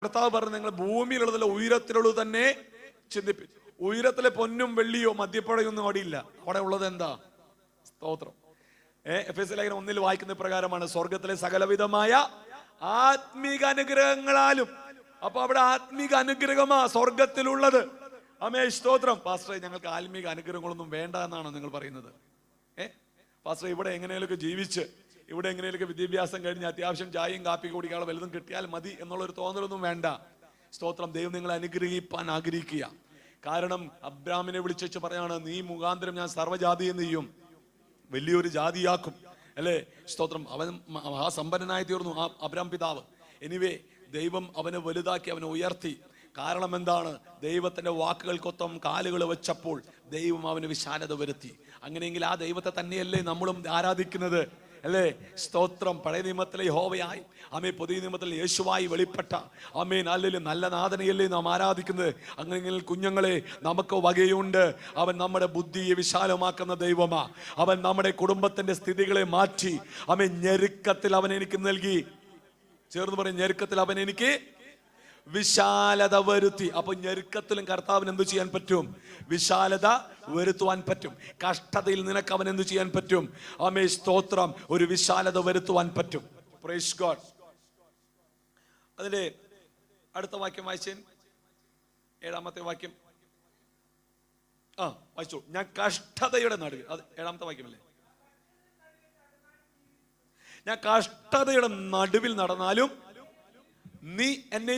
കർത്താവ് പറഞ്ഞു, നിങ്ങൾ ഭൂമിയിലുള്ളതല്ല ഉയരത്തിലുള്ളത് തന്നെ ചിന്തിപ്പിച്ചു. ഉയരത്തിലെ പൊന്നും വെള്ളിയോ മദ്യപ്പുഴയൊന്നും അവിടെ ഇല്ല. അവിടെ ഉള്ളത് എന്താ? സ്തോത്രം. എഫെസ്യ ലേഖനം 1 വായിക്കുന്ന പ്രകാരമാണ്, സ്വർഗത്തിലെ സകലവിധമായ ആത്മീക അനുഗ്രഹങ്ങളാലും. അപ്പൊ അവിടെ ആത്മീക അനുഗ്രഹമാ സ്വർഗത്തിലുള്ളത്. ആമേൻ, സ്തോത്രം. പാസ്റ്ററെ, ഞങ്ങൾക്ക് ആത്മീക അനുഗ്രഹങ്ങളൊന്നും വേണ്ട എന്നാണോ നിങ്ങൾ പറയുന്നത്? പാസ്റ്ററെ, ഇവിടെ എങ്ങനെയൊക്കെ ജീവിച്ച്, ഇവിടെ എങ്ങനെയൊക്കെ വിദ്യാഭ്യാസം കഴിഞ്ഞ് അത്യാവശ്യം ചായയും കാപ്പി കുടിക്കാനുള്ള വലുതും കിട്ടിയാൽ മതി എന്നുള്ളൊരു തോന്നലൊന്നും വേണ്ട. സ്തോത്രം. ദൈവം നിങ്ങളെ അനുഗ്രഹിപ്പാൻ ആഗ്രഹിക്കുക. കാരണം അബ്രാമിനെ വിളിച്ചു പറയാണ്, നീ മുഖാന്തരം ഞാൻ സർവ്വജാതിയെ നീയും വലിയൊരു ജാതിയാക്കും, അല്ലേ? സ്തോത്രം. അവൻ മഹാസമ്പന്നനായി തീർന്നു, ആ അബ്രാം പിതാവ്. എനിവേ, ദൈവം അവനെ വലുതാക്കി, അവനെ ഉയർത്തി. കാരണം എന്താണ്? ദൈവത്തിന്റെ വാക്കുകൾക്കൊത്തം കാലുകൾ വെച്ചപ്പോൾ ദൈവം അവന് വിശാലത വരുത്തി. അങ്ങനെയെങ്കിൽ ആ ദൈവത്തെ തന്നെയല്ലേ നമ്മളും ആരാധിക്കുന്നത്, അല്ലേ? സ്തോത്രം. പഴയ നിയമത്തിലെ യഹോവയായി, ആമേൻ, പുതിയ നിയമത്തിൽ യേശുവായി വെളിപ്പെട്ട, ആമേൻ, അല്ലെങ്കിൽ നല്ല നാഥനെയല്ലേ നാം ആരാധിക്കുന്നത്. അങ്ങനെയെങ്കിൽ കുഞ്ഞുങ്ങളെ, നമുക്ക് വകയുണ്ട്. അവൻ നമ്മുടെ ബുദ്ധിയെ വിശാലമാക്കുന്ന ദൈവമാ. അവൻ നമ്മുടെ കുടുംബത്തിന്റെ സ്ഥിതികളെ മാറ്റി, ആമേൻ, ഞെരുക്കത്തിൽ അവൻ എനിക്ക് നൽകി. ചേർന്ന് പറയും, ഞെരുക്കത്തിൽ അവൻ എനിക്ക് വിശാലത വരുത്തി. അപ്പൊ ഞെരുക്കത്തിലും കർത്താവിന് എന്ത് ചെയ്യാൻ പറ്റും? വിശാലത വരുത്തുവാൻ പറ്റും. കഷ്ടതയിൽ നിനക്ക് അവൻ എന്ത് ചെയ്യാൻ പറ്റും? ആമേൻ, സ്തോത്രം, ഒരു വിശാലത വരുത്തുവാൻ പറ്റും. Praise God. അതിന്റെ അടുത്ത വാക്യം വായിച്ചേ, 7-ാമത്തെ വാക്യം. വായിച്ചു. ഞാൻ കഷ്ടതയുടെ നടുവിൽ, അത് 7-ാമത്തെ വാക്യമല്ലേ? ഞാൻ കഷ്ടതയുടെ നടുവിൽ നടന്നാലും നീ എന്നെ